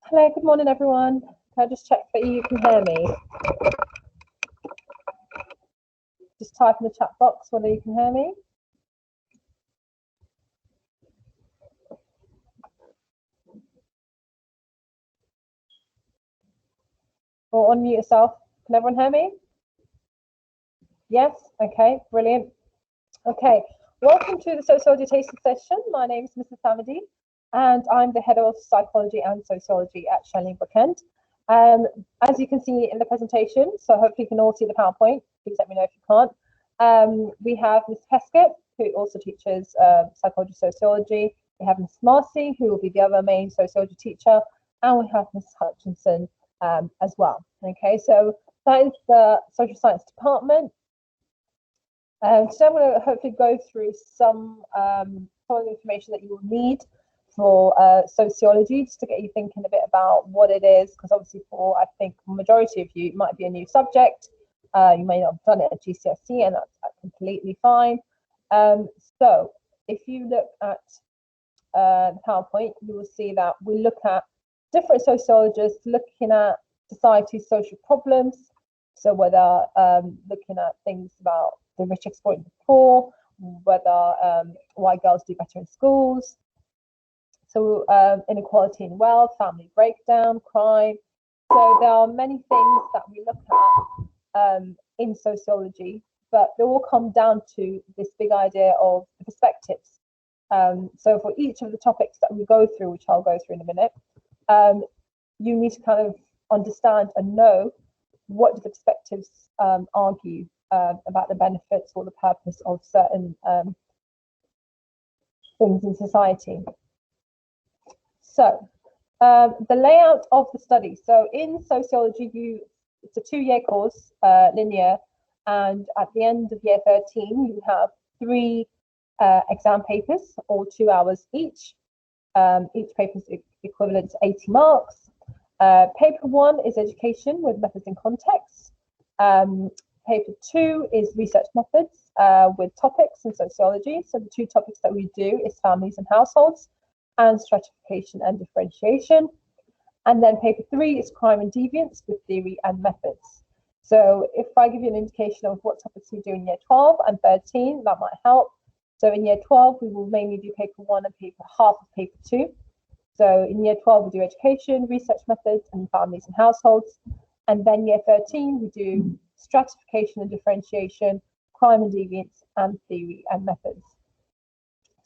Hello, good morning, everyone. Can I just check that you can hear me? Just type in the chat box whether you can hear me. Or unmute yourself. Can everyone hear me? Yes? Okay, brilliant. Okay, welcome to the Sociology Tasting Session. My name is Mrs. Samadi, and I'm the Head of Psychology and Sociology at Shelly Brookend. As you can see in the presentation, so hopefully you can all see the PowerPoint. Please let me know if you can't. We have Ms. Heskett, who also teaches psychology sociology. We have Ms. Marcy, who will be the other main sociology teacher, and we have Ms. Hutchinson as well. Okay, so that is the social science department. So I'm going to hopefully go through some of the information that you will need for sociology, just to get you thinking a bit about what it is, because obviously for, I think, the majority of you, it might be a new subject. You may not have done it at GCSE, and that's completely fine. So if you look at the PowerPoint, you will see that we look at different sociologists looking at society's social problems. So whether looking at things about the rich exploiting the poor, whether why girls do better in schools, so inequality in wealth, family breakdown, crime. So there are many things that we look at in sociology, but they all come down to this big idea of the perspectives. So for each of the topics that we go through, which I'll go through in a minute, you need to kind of understand and know what do the perspectives argue about the benefits or the purpose of certain things in society. So the layout of the study. So in sociology, it's a 2-year course, linear, and at the end of year 13, you have 3 exam papers, all 2 hours each. Each paper is equivalent to 80 marks. Paper 1 is education with methods and context. Paper 2 is research methods with topics in sociology. So the 2 topics that we do is families and households, and stratification and differentiation. And then paper 3 is crime and deviance with theory and methods. So if I give you an indication of what topics we do in year 12 and 13, that might help. So in year 12, we will mainly do paper 1 and half of paper 2. So in year 12, we do education, research methods, and families and households. And then year 13, we do stratification and differentiation, crime and deviance, and theory and methods.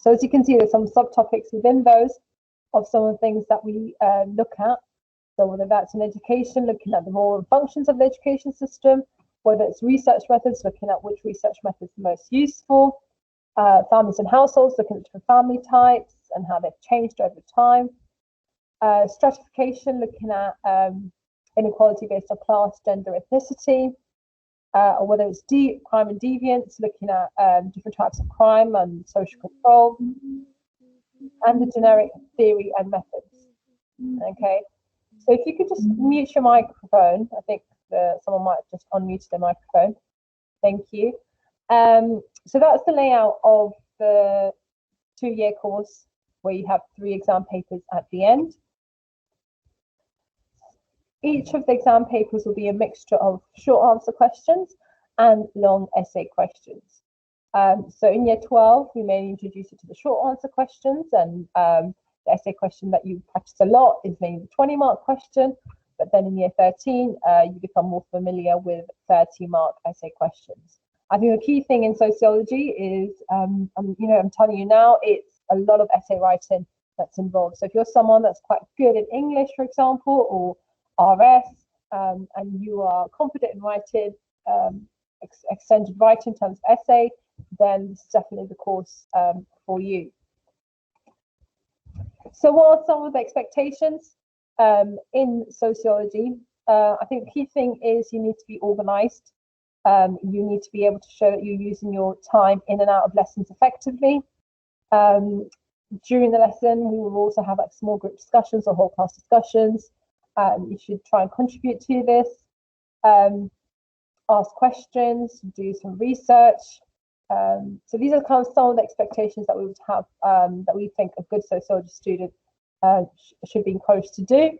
So as you can see, there's some subtopics within those of some of the things that we look at. So whether that's in education, looking at the role and functions of the education system, whether it's research methods, looking at which research methods are most useful, families and households, looking at different family types and how they've changed over time. Stratification, looking at inequality based on class, gender, ethnicity, or whether it's crime and deviance, looking at different types of crime and social control, and the generic theory and methods. Okay, so if you could just mute your microphone, I think someone might have just unmuted their microphone. Thank you. So that's the layout of the 2-year course, where you have 3 exam papers at the end. Each of the exam papers will be a mixture of short answer questions and long essay questions. So in year 12, we may introduce you to the short answer questions, and the essay question that you practice a lot is mainly the 20-mark question. But then in year 13, you become more familiar with 30-mark essay questions. I think the key thing in sociology is, I'm telling you now, it's a lot of essay writing that's involved. So if you're someone that's quite good in English, for example, or RS, and you are confident in writing extended writing in terms of essay, then this is definitely the course for you. So what are some of the expectations in sociology? I think the key thing is you need to be organized. You need to be able to show that you're using your time in and out of lessons effectively. During the lesson, we will also have like small group discussions or whole class discussions. You should try and contribute to this. Ask questions, do some research. So these are kind of some of the expectations that we would have, that we think a good sociology student should be encouraged to do.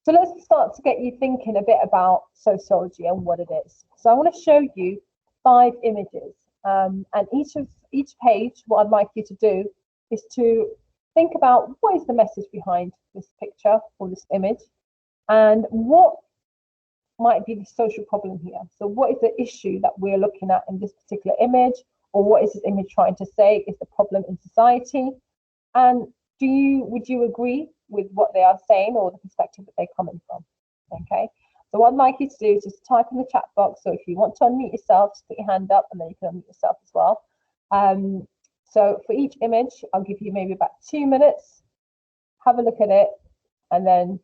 So let's start to get you thinking a bit about sociology and what it is. So I want to show you 5 images, and each page, what I'd like you to do is to think about what is the message behind this picture or this image, and what might be the social problem here. So what is the issue that we're looking at in this particular image, or what is this image trying to say is the problem in society? And would you agree with what they are saying or the perspective that they're coming from? Okay, so what I'd like you to do is just type in the chat box. So if you want to unmute yourself, just put your hand up and then you can unmute yourself as well. So for each image, I'll give you maybe about 2 minutes, have a look at it, and then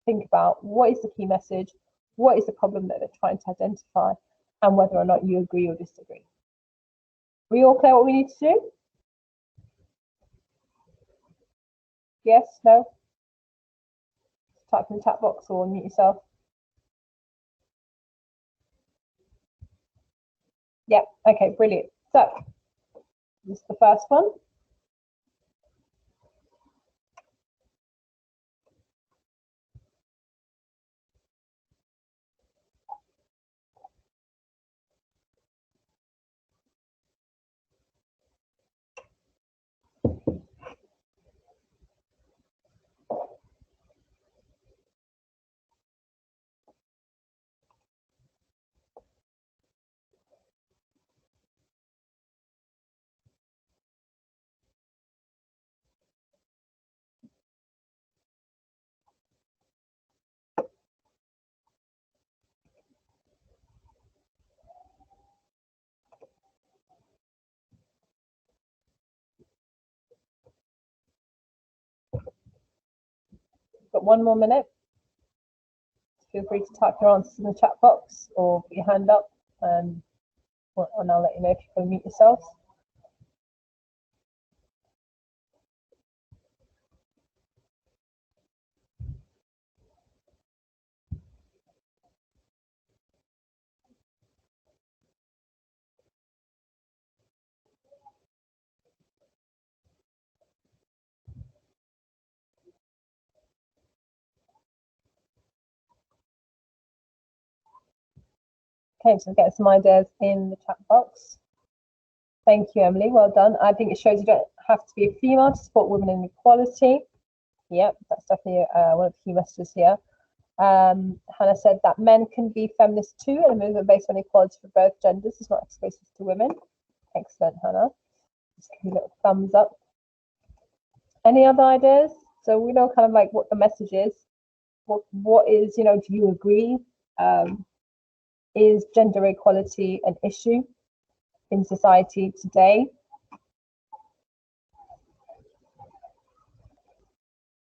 think about what is the key message, what is the problem that they're trying to identify, and whether or not you agree or disagree. Are we all clear what we need to do? Yes, no? Type in the chat box or unmute yourself. Yeah, okay, brilliant. So, this is the first one. Got 1 more minute. Feel free to type your answers in the chat box or put your hand up, and I'll let you know if you can unmute yourselves. Okay, so get some ideas in the chat box. Thank you, Emily. Well done. I think it shows you don't have to be a female to support women in equality. Yep, that's definitely one of the key messages here. Hannah said that men can be feminist too, and a movement based on equality for both genders is not exclusive to women. Excellent, Hannah. Just give you a little thumbs up. Any other ideas? So we know kind of like what the message is. What is, do you agree? Is gender equality an issue in society today?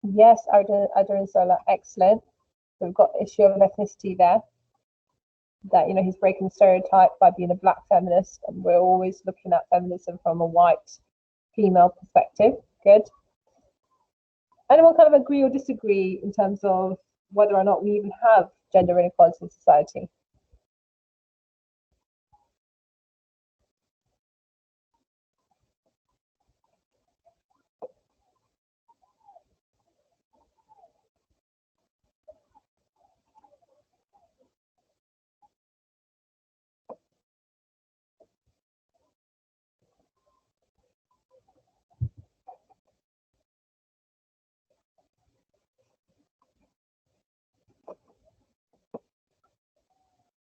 Yes, Adrian Sola, excellent. So we've got the issue of ethnicity there. That he's breaking the stereotype by being a black feminist, and we're always looking at feminism from a white female perspective. Good. Anyone kind of agree or disagree in terms of whether or not we even have gender inequality in society?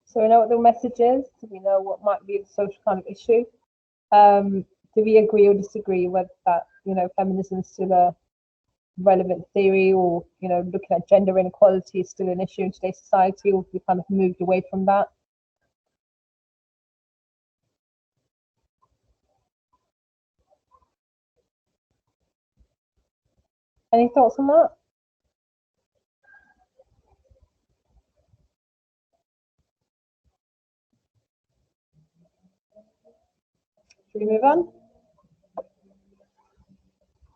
So we know what the message is. We know what might be the social kind of issue. Do we agree or disagree whether that feminism is still a relevant theory, or looking at gender inequality is still an issue in today's society, or we kind of moved away from that? Any thoughts on that? Should we move on?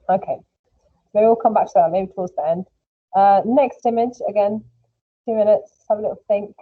Okay, maybe we'll come back to that maybe towards the end. Next image, again, 2 minutes, have a little think.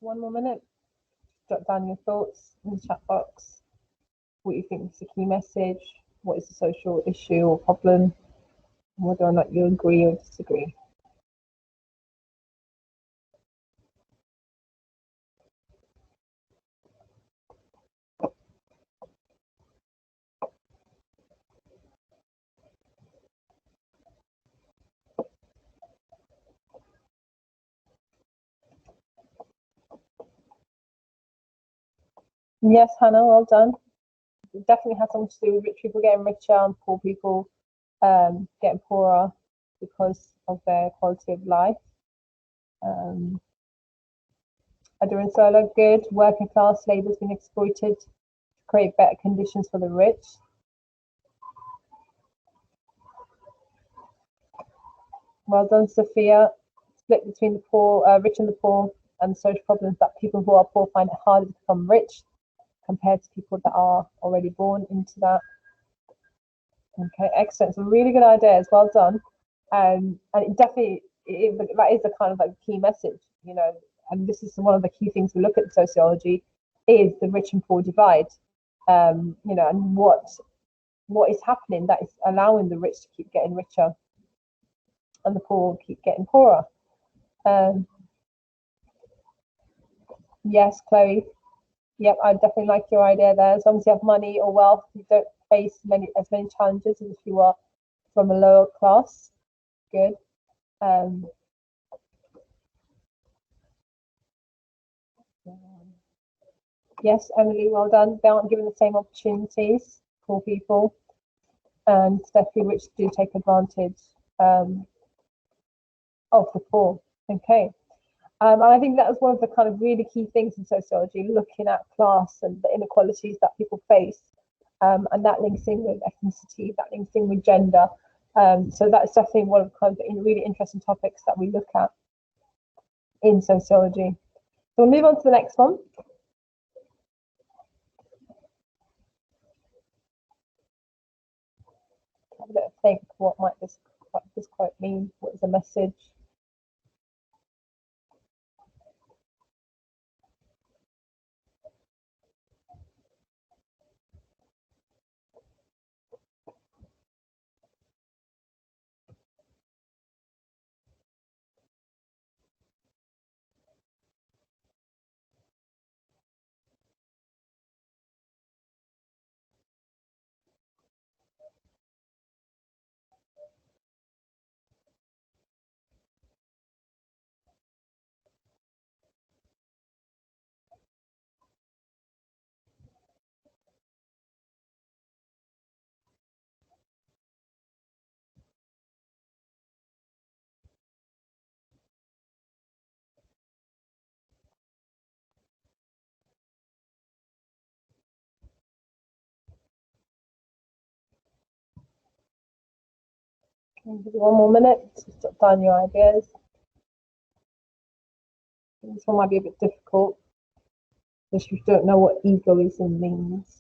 1 more minute. Jot down your thoughts in the chat box. What you think is the key message, what is the social issue or problem, whether or not you agree or disagree. Yes, Hannah, well done. It definitely has something to do with rich people getting richer and poor people getting poorer because of their quality of life. Doing solo good, working class labour's been exploited to create better conditions for the rich. Well done, Sophia. Split between the poor, rich and the poor, and the social problems that people who are poor find it harder to become rich compared to people that are already born into that. Okay, excellent. Some really good ideas. Well done. And it definitely that is a kind of like key message, you know. And this is one of the key things we look at in sociology is the rich and poor divide. You know, and what is happening that is allowing the rich to keep getting richer and the poor keep getting poorer. Yes, Chloe. Yep, I definitely like your idea there. As long as you have money or wealth, you don't face as many challenges as if you are from a lower class. Good. Yes, Emily, well done. They aren't given the same opportunities for people, and definitely which do take advantage of the poor. Okay. And I think that was one of the kind of really key things in sociology, looking at class and the inequalities that people face. And that links in with ethnicity, that links in with gender. So that's definitely one of the kind of really interesting topics that we look at in sociology. So we'll move on to the next one. Have a bit of think, what might this quote mean? What is the message? I'll give you 1 more minute to jot down your ideas. This one might be a bit difficult if you don't know what egoism means.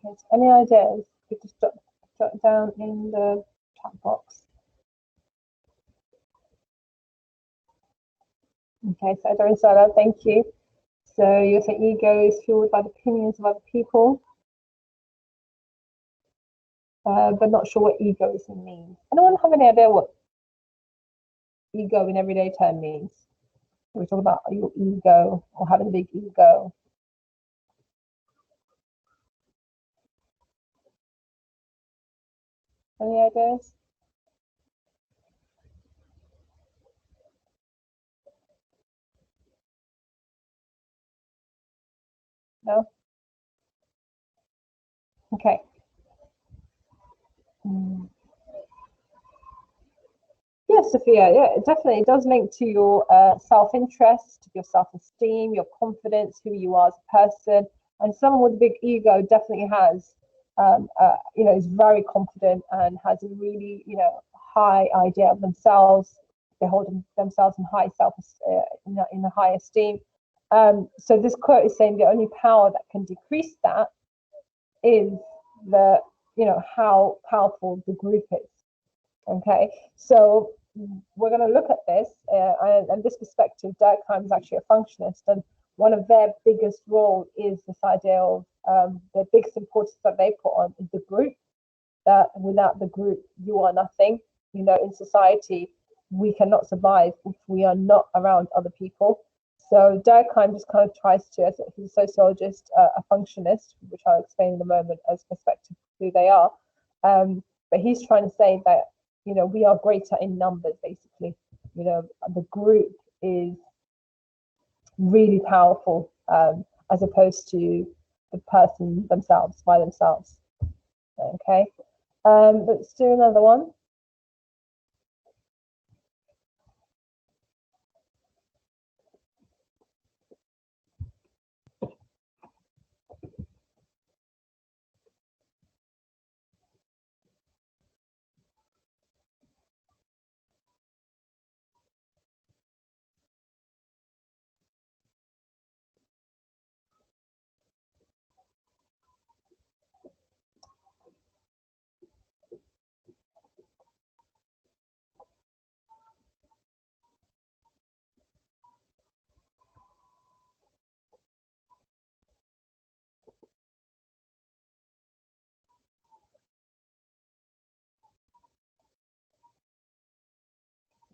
Okay, so any ideas, you could just jot down in the chat box. Okay, so during solo, thank you. So you're saying ego is fueled by the opinions of other people, but not sure what egoism means. Anyone have any idea what ego in everyday term means? We talk about your ego or having a big ego. Any ideas? No? Okay. Yes, Sophia, yeah, it definitely does link to your self-interest, your self-esteem, your confidence, who you are as a person, And someone with a big ego definitely has, is very confident and has a really, high idea of themselves. They hold themselves in high in a high esteem. So this quote is saying the only power that can decrease that is the, how powerful the group is. Okay, so we're going to look at this, and this perspective. Durkheim is actually a functionist, and one of their biggest role is this idea of the biggest importance that they put on is the group. That without the group, you are nothing. In society, we cannot survive if we are not around other people. So Durkheim just kind of tries to, as he's a sociologist, a functionist, which I'll explain in a moment as perspective who they are. But he's trying to say that we are greater in numbers, basically. The group is really powerful, as opposed to the person themselves by themselves. Okay, let's do another one.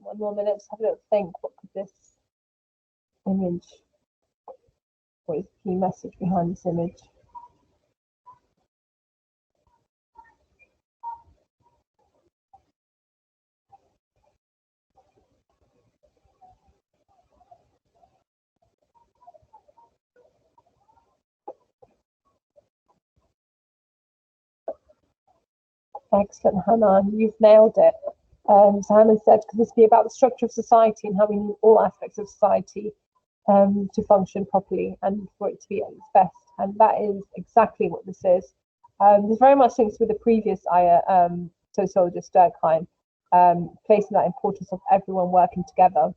One more minute, just have a little think. What could this image, what is the key message behind this image? Excellent, Hannah. You've nailed it. So Hannah said, could this be about the structure of society and how we need all aspects of society to function properly and for it to be at its best? And that is exactly what this is. There's very much links with the previous sociologist Durkheim, placing that importance of everyone working together.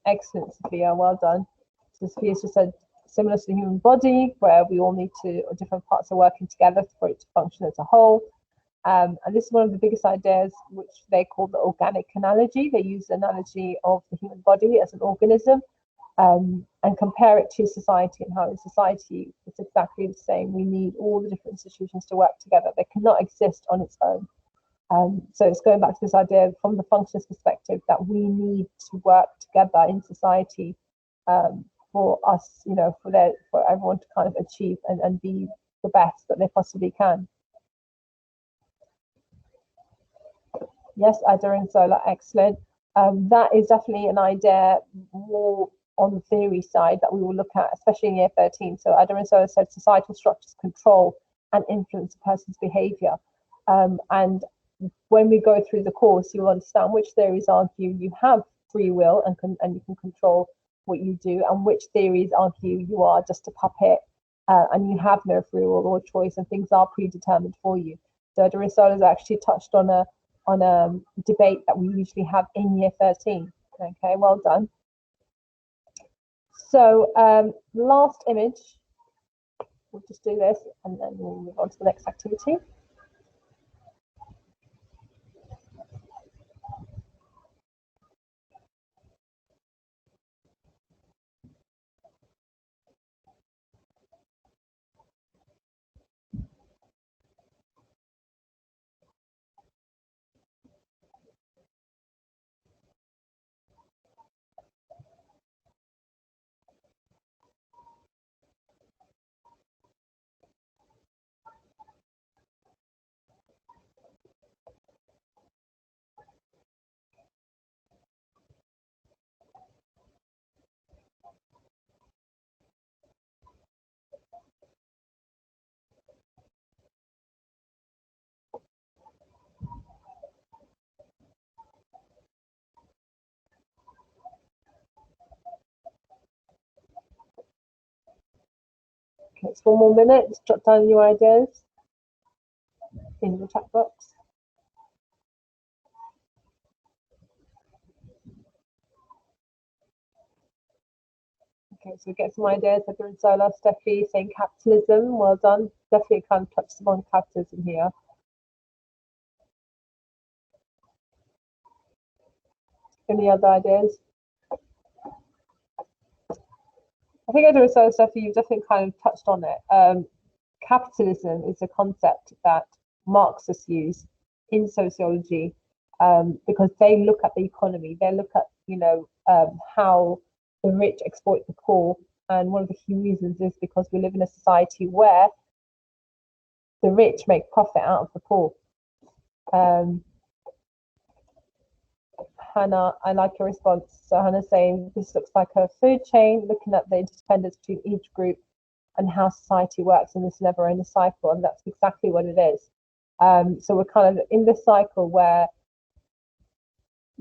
Excellent, Sophia. Well done. So Sophia just said, similar to the human body, where we all need to, or different parts are working together for it to function as a whole. And this is one of the biggest ideas, which they call the organic analogy. They use the analogy of the human body as an organism, and compare it to society, and how in society it's exactly the same. We need all the different institutions to work together. They cannot exist on its own. So it's going back to this idea from the functionist perspective that we need to work together in society, for us, for everyone to kind of achieve and be the best that they possibly can. Yes, Ada and Zola, excellent. That is definitely an idea more on the theory side that we will look at, especially in year 13. So Ada and Zola said societal structures control and influence a person's behavior. And when we go through the course, you'll understand which theories argue you have free will and you can control what you do, and which theories argue you are just a puppet, and you have no free will or choice, and things are predetermined for you. So Adarisola has actually touched on a debate that we usually have in year 13. Okay, well done. So last image, we'll just do this and then we'll move on to the next activity. It's 4 more minutes. Jot down your ideas in the chat box. Okay, so we get some ideas. Edward and Solar, Steffi saying capitalism. Well done. Definitely kind of touched upon capitalism here. Any other ideas? I think Edward and Solar, Steffi, you've definitely kind of touched on it. Capitalism is a concept that Marxists use in sociology because they look at the economy. They look at, how the rich exploit the poor. And one of the key reasons is because we live in a society where the rich make profit out of the poor. Hannah, I like your response. So Hannah's saying this looks like a food chain, looking at the interdependence between each group and how society works in this never-ending cycle, and that's exactly what it is. So we're kind of in this cycle where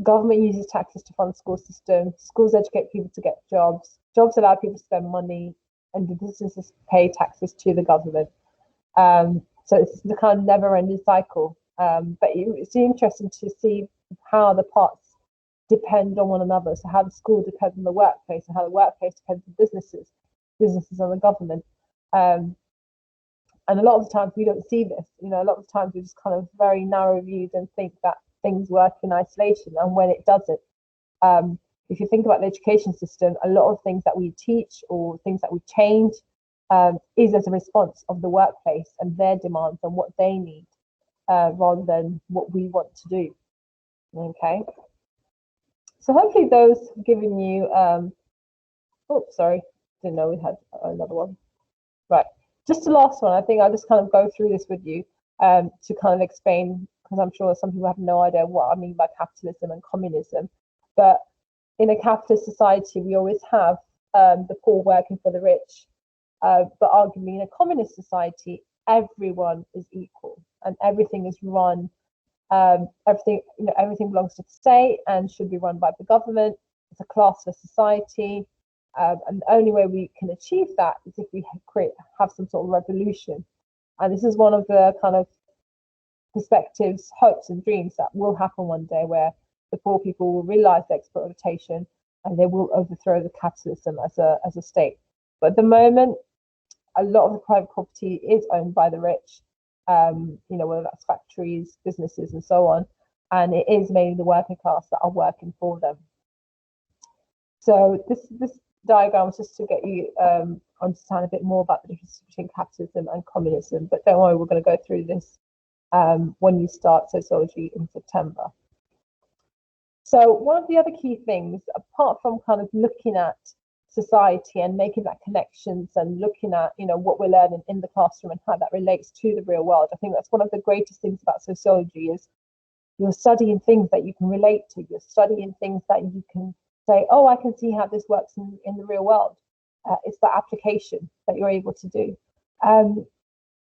government uses taxes to fund the school system, schools educate people to get jobs, jobs allow people to spend money, and the businesses pay taxes to the government. So it's the kind of never-ending cycle. But it's interesting to see how the parts depend on one another. So how the school depends on the workplace, and how the workplace depends on businesses on the government. And a lot of the times we don't see this. A lot of the times we just kind of very narrow views and think that things work in isolation, and when it doesn't. If you think about the education system, a lot of things that we teach or things that we change is as a response of the workplace and their demands and what they need, rather than what we want to do. Okay. So hopefully those have given you. Sorry, didn't know we had another one. Right. Just the last one. I think I'll just kind of go through this with you to kind of explain, because I'm sure some people have no idea what I mean by capitalism and communism. But in a capitalist society, we always have the poor working for the rich. But arguably in a communist society, everyone is equal and everything is run. Everything belongs to the state and should be run by the government. It's a classless society. And the only way we can achieve that is if we have some sort of revolution. And this is one of the kind of perspectives, hopes, and dreams that will happen one day, where the poor people will realize their exploitation and they will overthrow the capitalism as a state. But at the moment, a lot of the private property is owned by the rich, whether that's factories, businesses, and so on. And it is mainly the working class that are working for them. So this diagram was just to get you understand a bit more about the difference between capitalism and communism. But don't worry, we're going to go through this when you start sociology in September. So one of the other key things, apart from kind of looking at society and making that connections and looking at what we're learning in the classroom and how that relates to the real world, I think that's one of the greatest things about sociology is you're studying things that you can relate to. You're studying things that you can say, oh, I can see how this works in the real world. It's the application that you're able to do.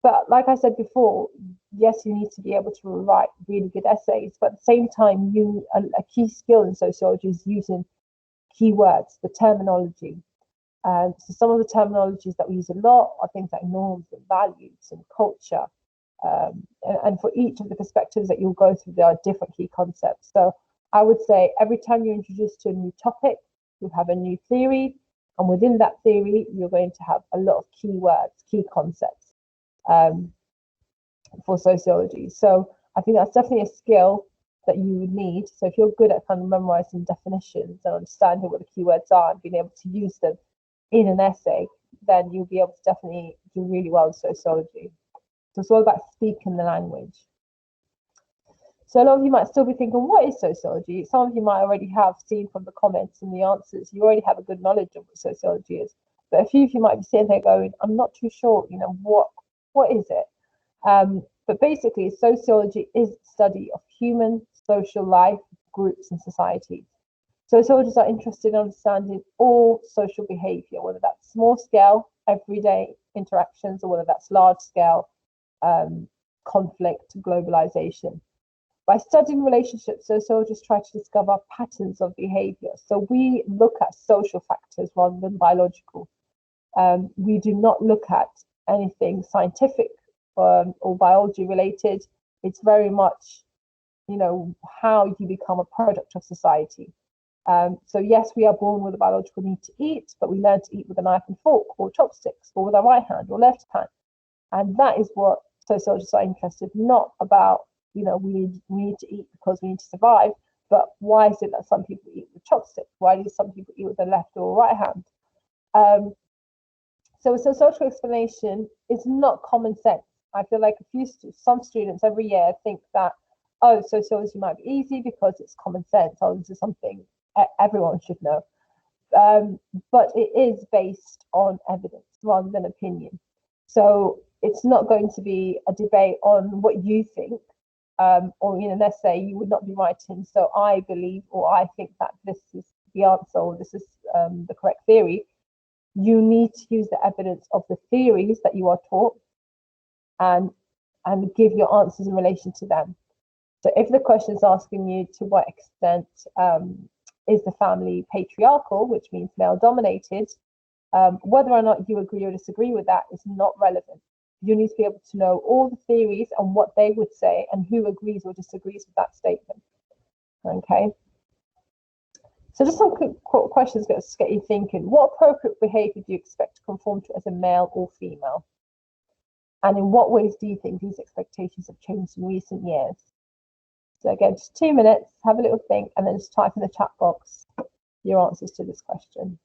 But like I said before, yes, you need to be able to write really good essays, but at the same time, a key skill in sociology is using keywords, the terminology. So some of the terminologies that we use a lot are things like norms and values and culture. And for each of the perspectives that you'll go through, there are different key concepts. So I would say every time you're introduced to a new topic, you have a new theory. And within that theory, you're going to have a lot of keywords, key concepts for sociology. So I think that's definitely a skill that you would need. So if you're good at kind of memorizing definitions and understanding what the keywords are and being able to use them in an essay, then you'll be able to definitely do really well in sociology. So it's all about speaking the language. So a lot of you might still be thinking, what is sociology? Some of you might already have seen from the comments and the answers, you already have a good knowledge of what sociology is. But a few of you might be sitting there going, I'm not too sure, what is it? But basically, sociology is the study of human social life, groups, and societies. Sociologists are interested in understanding all social behavior, whether that's small scale, everyday interactions, or whether that's large scale conflict, globalization. By studying relationships, sociologists try to discover patterns of behavior. So we look at social factors rather than biological. We do not look at anything scientific or biology related. It's very much, how you become a product of society. So yes, we are born with a biological need to eat, but we learn to eat with a knife and fork or chopsticks or with our right hand or left hand. And that is what sociologists are interested, not about, we need to eat because we need to survive, but why is it that some people eat with chopsticks? Why do some people eat with the left or right hand? So a sociological explanation is not common sense. I feel like some students every year think that, oh, sociology might be easy because it's common sense. Oh, this is something everyone should know. But it is based on evidence rather than opinion. So it's not going to be a debate on what you think, or let's say you would not be writing, so I believe or I think that this is the answer or this is the correct theory. You need to use the evidence of the theories that you are taught and give your answers in relation to them. So if the question is asking you to what extent is the family patriarchal, which means male dominated, whether or not you agree or disagree with that is not relevant. You need to be able to know all the theories and what they would say and who agrees or disagrees with that statement. Okay. So just some quick questions to get you thinking. What appropriate behavior do you expect to conform to as a male or female? And in what ways do you think these expectations have changed in recent years? So again, just 2 minutes, have a little think, and then just type in the chat box your answers to this question.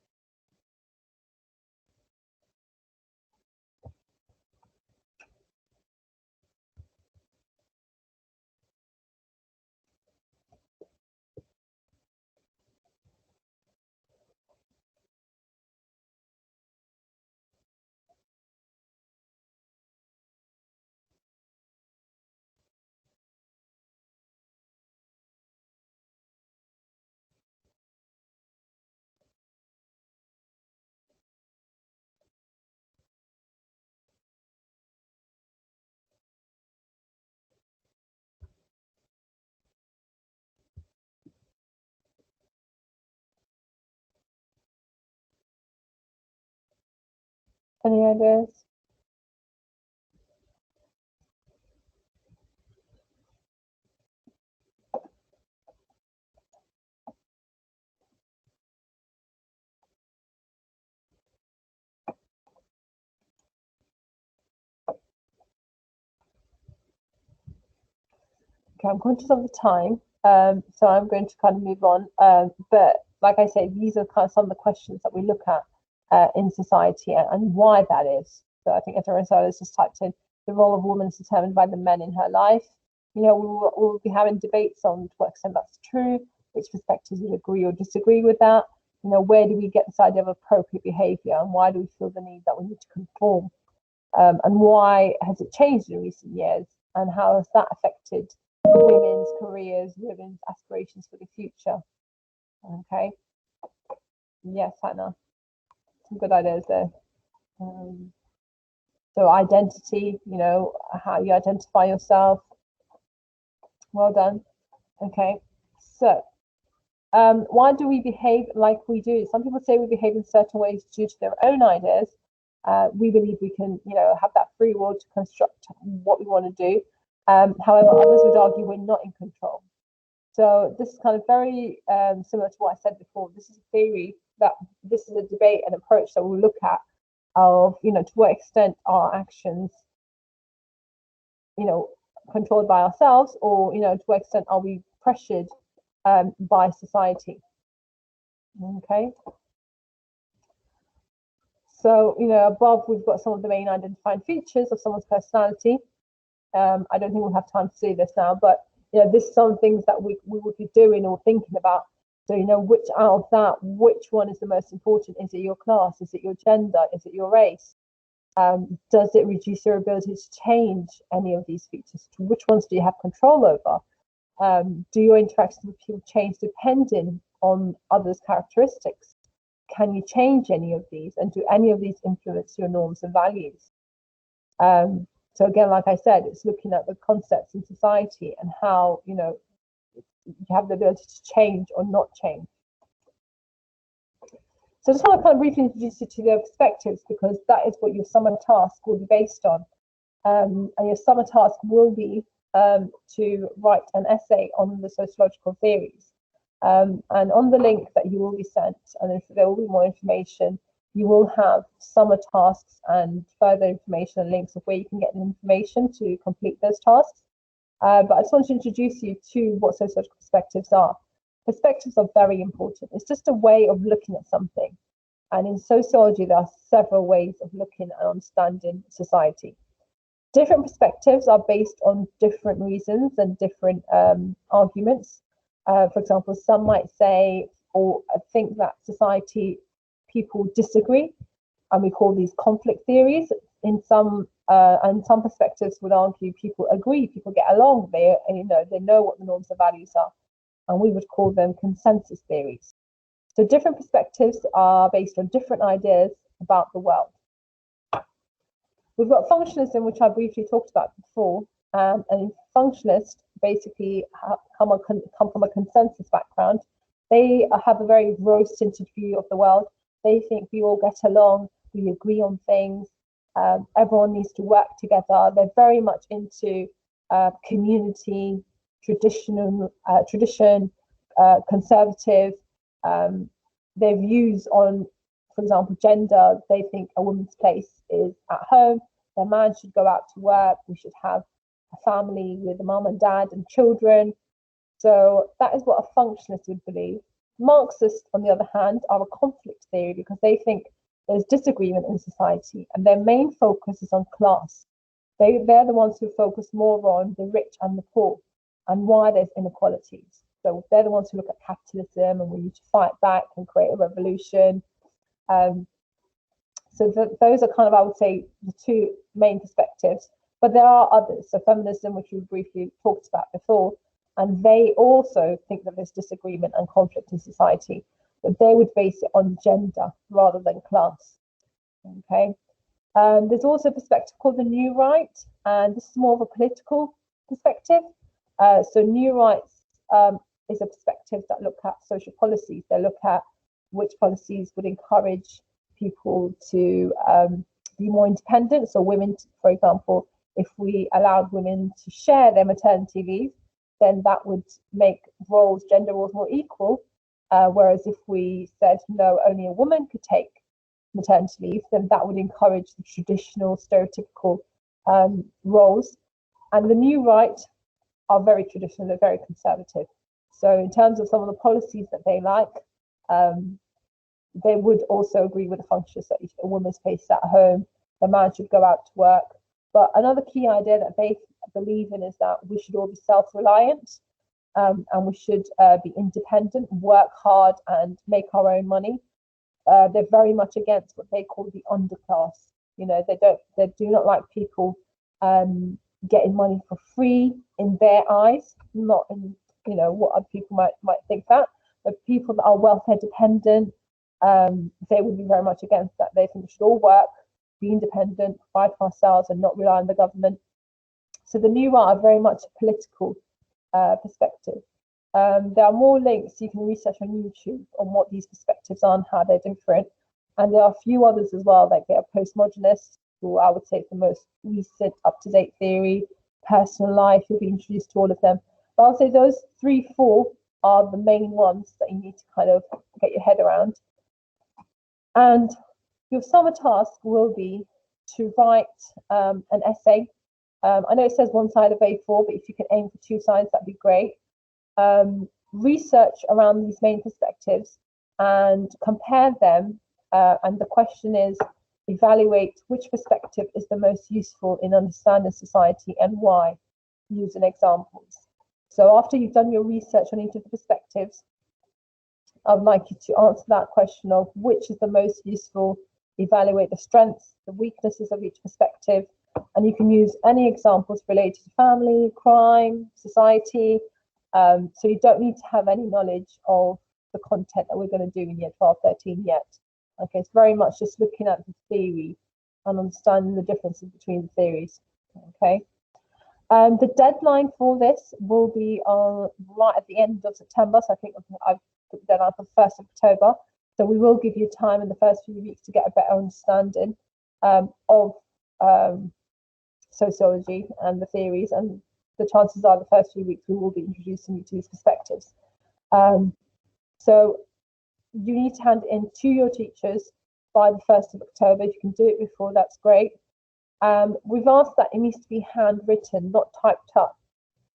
Any ideas? Okay, I'm conscious of the time, so I'm going to kind of move on. But like I say, these are kind of some of the questions that we look at in society and why that is. So I think Eteresa has just typed in the role of women is determined by the men in her life. We'll be having debates on to what extent that's true, which perspectives would agree or disagree with that. Where do we get this idea of appropriate behavior and why do we feel the need that we need to conform? And why has it changed in recent years? And how has that affected women's careers, women's aspirations for the future? Okay. Yes, Hannah. Some good ideas there. So identity, how you identify yourself. Well done. Okay. So why do we behave like we do? Some people say we behave in certain ways due to their own ideas. We believe we can, have that free will to construct what we want to do. However, others would argue we're not in control. So this is kind of very similar to what I said before. This is a theory this is a debate and approach that we'll look at of, to what extent our actions, controlled by ourselves or, to what extent are we pressured by society. Okay. So, above we've got some of the main identifying features of someone's personality. I don't think we'll have time to see this now, but this is some things that we would be doing or thinking about. So, which out of that, which one is the most important? Is it your class? Is it your gender? Is it your race? Does it reduce your ability to change any of these features? Which ones do you have control over? Do your interactions with people change depending on others' characteristics? Can you change any of these? And do any of these influence your norms and values? So again, like I said, it's looking at the concepts in society and how, you have the ability to change or not change. So I just want to kind of briefly introduce you to the perspectives, because that is what your summer task will be based on. And your summer task will be to write an essay on the sociological theories. And on the link that you will be sent, and if there will be more information, you will have summer tasks and further information and links of where you can get the information to complete those tasks. But I just want to introduce you to what sociological perspectives are. Perspectives are very important. It's just a way of looking at something. And in sociology, there are several ways of looking and understanding society. Different perspectives are based on different reasons and different arguments. For example, some might say or think that society people disagree, and we call these conflict theories. In some and some perspectives would argue people agree, people get along, they know what the norms and values are, and we would call them consensus theories. So different perspectives are based on different ideas about the world. We've got functionalism, which I briefly talked about before, and functionalists basically come from a consensus background. They have a very rose-tinted view of the world. They think we all get along, we agree on things, everyone needs to work together. They're very much into community, tradition, conservative. Their views on, for example, gender, they think a woman's place is at home, their man should go out to work, we should have a family with a mum and dad and children. So that is what a functionalist would believe. Marxists, on the other hand, are a conflict theory because they think there's disagreement in society and their main focus is on class. They're the ones who focus more on the rich and the poor and why there's inequalities. So they're the ones who look at capitalism and we need to fight back and create a revolution. So those are kind of, I would say, the two main perspectives. But there are others. So feminism, which we briefly talked about before, and they also think that there's disagreement and conflict in society, but they would base it on gender rather than class. Okay. There's also a perspective called the New Right, and this is more of a political perspective. So New Rights is a perspective that look at social policies. They look at which policies would encourage people to be more independent. So women, for example, if we allowed women to share their maternity leave, then that would make gender roles more equal. Whereas if we said, no, only a woman could take maternity leave, then that would encourage the traditional stereotypical roles. And the New Right are very traditional, they're very conservative. So in terms of some of the policies that they like, they would also agree with the functions that a woman's place at home, the man should go out to work. But another key idea that they believe in is that we should all be self-reliant, and we should be independent, work hard and make our own money. They're very much against what they call the underclass. They do not like people getting money for free in their eyes, not in what other people might think that, but people that are welfare dependent, they would be very much against that. They think we should all work, be independent, provide for ourselves and not rely on the government. So the New Right are very much a political perspective. There are more links you can research on YouTube on what these perspectives are and how they're different. And there are a few others as well, like they are postmodernists, who I would say is the most recent, up-to-date theory. Personal life, you'll be introduced to all of them. But I'll say those 3-4 are the main ones that you need to kind of get your head around. And your summer task will be to write an essay. I know it says one side of A4, but if you can aim for 2 sides, that'd be great. Research around these main perspectives and compare them. And the question is, evaluate which perspective is the most useful in understanding society and why, using examples. So after you've done your research on each of the perspectives, I'd like you to answer that question of which is the most useful, evaluate the strengths, the weaknesses of each perspective, and you can use any examples related to family, crime, society. So you don't need to have any knowledge of the content that we're going to do in year 12, 13 yet. Okay, it's very much just looking at the theory and understanding the differences between the theories. Okay. The deadline for this will be right at the end of September. So I think I've put the deadline for the 1st of October. So we will give you time in the first few weeks to get a better understanding of sociology and the theories, and the chances are the first few weeks we will be introducing you to these perspectives. So you need to hand it in to your teachers by the 1st of October. If you can do it before, that's great. We've asked that it needs to be handwritten, not typed up.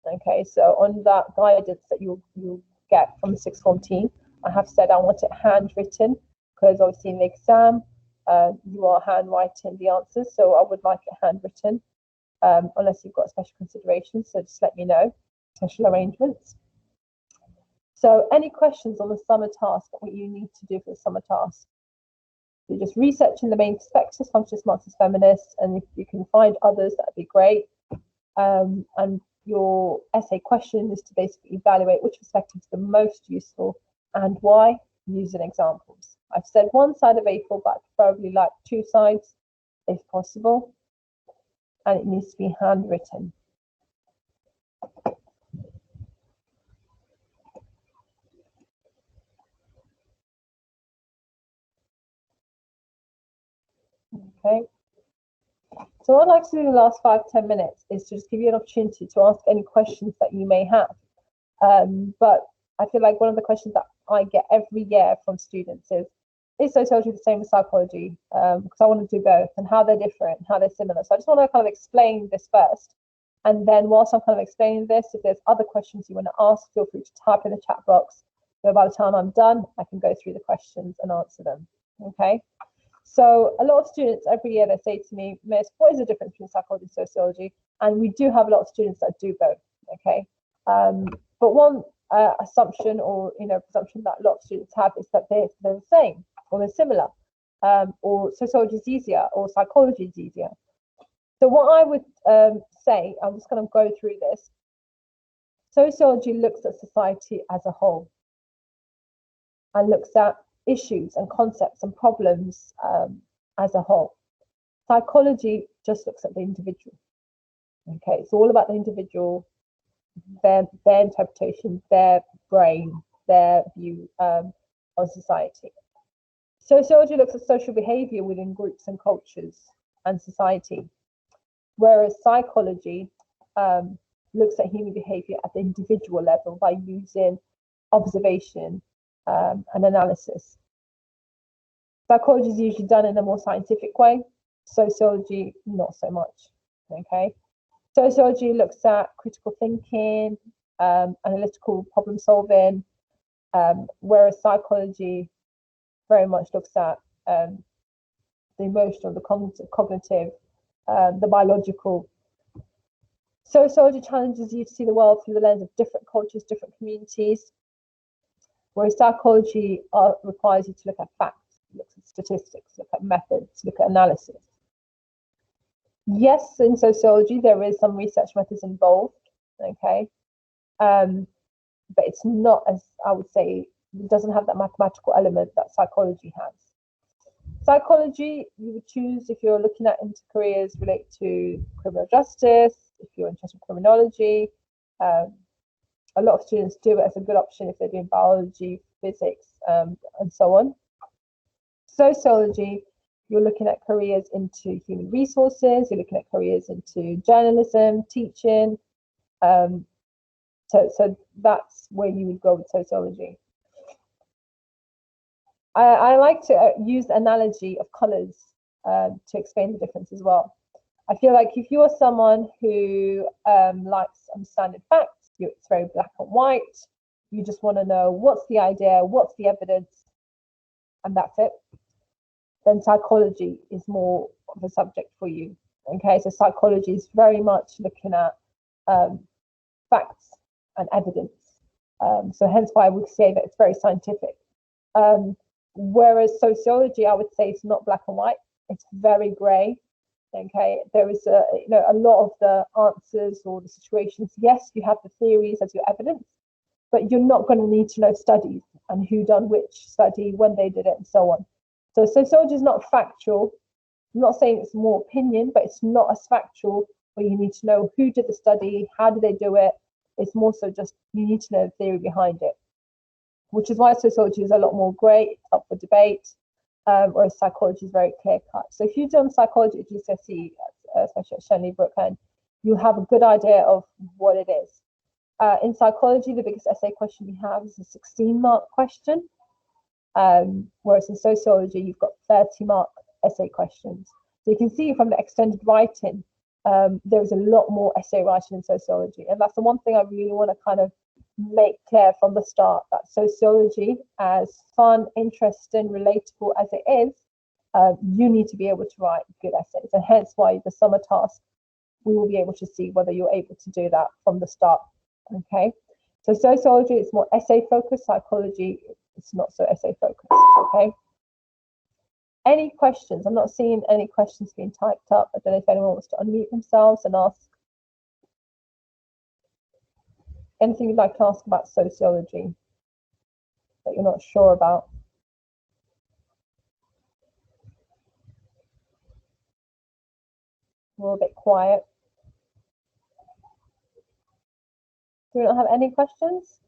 Okay, so on that guidance that you'll get from the sixth form team, I have said I want it handwritten, because obviously in the exam you are handwriting the answers, so I would like it handwritten, unless you've got special considerations, so just let me know, special arrangements. So any questions on the summer task, what you need to do for the summer task? You're just researching the main perspectives, functionalists, Marxists, feminists, and if you can find others, that'd be great. And your essay question is to basically evaluate which perspective is the most useful and why, using examples. I've said one side of A4, but I'd probably like 2 sides if possible, and it needs to be handwritten. Okay. So what I'd like to do in the last 5-10 minutes is to just give you an opportunity to ask any questions that you may have. But I feel like one of the questions that I get every year from students is sociology the same as psychology? Because I want to do both, and how they're different, how they're similar. So I just want to kind of explain this first. And then whilst I'm kind of explaining this, if there's other questions you want to ask, feel free to type in the chat box. So by the time I'm done, I can go through the questions and answer them. Okay. So a lot of students every year, they say to me, Miss, what is the difference between psychology and sociology? And we do have a lot of students that do both. Okay. But one assumption, or presumption that a lot of students have, is that they're the same, or they're similar, or sociology is easier, or psychology is easier. So what I would say, I'm just going to go through this. Sociology looks at society as a whole and looks at issues and concepts and problems as a whole. Psychology just looks at the individual. Okay, it's all about the individual, their interpretation, their brain, their view on society. Sociology looks at social behavior within groups and cultures and society, whereas psychology looks at human behavior at the individual level by using observation and analysis. Psychology is usually done in a more scientific way. Sociology, not so much. Okay. Sociology looks at critical thinking, analytical problem solving, whereas psychology very much looks at the emotional, the cognitive, the biological. Sociology challenges you to see the world through the lens of different cultures, different communities, whereas psychology requires you to look at facts, look at statistics, look at methods, look at analysis. Yes, in sociology there is some research methods involved, okay, but it's not, as I would say, it doesn't have that mathematical element that psychology has. Psychology, you would choose if you're looking at into careers related to criminal justice, if you're interested in criminology. A lot of students do it as a good option if they're doing biology, physics, and so on. Sociology, you're looking at careers into human resources, you're looking at careers into journalism, teaching. So that's where you would go with sociology. I like to use the analogy of colors to explain the difference as well. I feel like if you're someone who likes understanding facts, it's very black and white, you just want to know what's the idea, what's the evidence, and that's it, then psychology is more of a subject for you. Okay, so psychology is very much looking at facts and evidence. So hence why I would say that it's very scientific. Whereas sociology, I would say, it's not black and white, it's very grey. Okay, there is a lot of the answers or the situations, yes, you have the theories as your evidence, but you're not going to need to know studies and who done which study, when they did it, and so on. So sociology is not factual. I'm not saying it's more opinion, but it's not as factual where you need to know who did the study, how did they do it. It's more so just you need to know the theory behind it. which is why sociology is a lot more great, up for debate, whereas psychology is very clear cut. So if you've done psychology at GCSE, especially at Shenley Brook, and you have a good idea of what it is. In psychology, the biggest essay question we have is a 16-mark question, whereas in sociology, you've got 30-mark essay questions. So you can see from the extended writing, there's a lot more essay writing in sociology. And that's the one thing I really want to kind of make clear from the start, that sociology, as fun, interesting, relatable as it is, you need to be able to write good essays. And hence why the summer task, we will be able to see whether you're able to do that from the start. Okay, so sociology is more essay focused, psychology it's not so essay focused. Okay, any questions? I'm not seeing any questions being typed up. I don't know if anyone wants to unmute themselves and ask anything you'd like to ask about sociology that you're not sure about. We're a bit quiet. Do we not have any questions?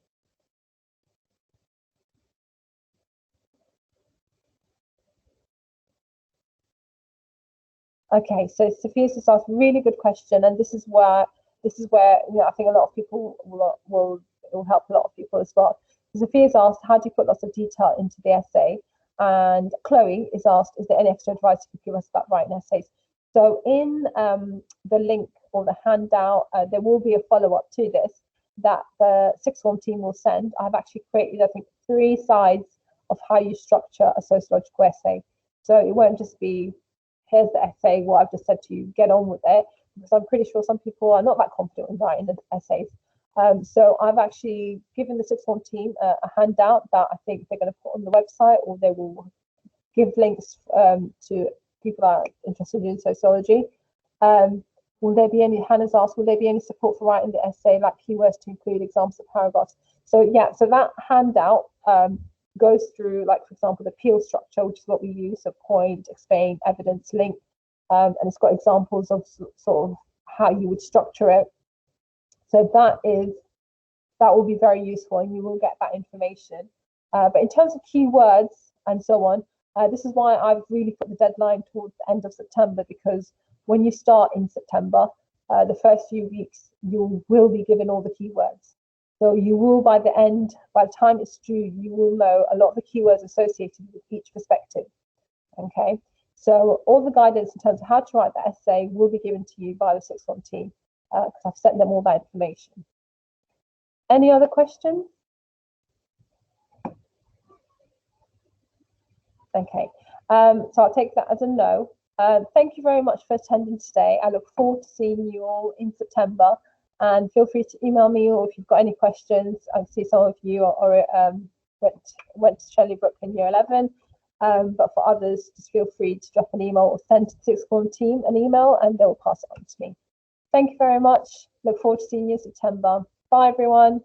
Okay, so Sophia's just asked a really good question, and this is where I think a lot of people will help a lot of people as well. Sophia's asked, how do you put lots of detail into the essay? And Chloe is asked, is there any extra advice you could give us about writing essays? So in the link or the handout, there will be a follow-up to this that the sixth form team will send. I've actually created, I think, 3 sides of how you structure a sociological essay. So it won't just be, here's the essay, what I've just said to you, get on with it, because I'm pretty sure some people are not that confident in writing the essays. So I've actually given the sixth form team a handout that I think they're going to put on the website, or they will give links to people that are interested in sociology. Will there be any, Hannah's asked, will there be any support for writing the essay, like keywords to include examples of paragraphs? So yeah, so that handout goes through, like, for example, the peel structure, which is what we use, so point, explain, evidence, link, and it's got examples of sort of how you would structure it. So that will be very useful, and you will get that information. But in terms of keywords and so on, this is why I've really put the deadline towards the end of September, because when you start in September, the first few weeks, you will be given all the keywords. So you will, by the time it's due, you will know a lot of the keywords associated with each perspective. Okay, so all the guidance in terms of how to write the essay will be given to you by the sixth form team, because I've sent them all that information. Any other questions? Okay, so I'll take that as a no. Thank you very much for attending today. I look forward to seeing you all in September, and feel free to email me, or if you've got any questions. I see some of you went to Shenley Brook in year 11, but for others, just feel free to drop an email or send to the sixth form team an email, and they'll pass it on to me. Thank you very much. Look forward to seeing you in September. Bye, everyone.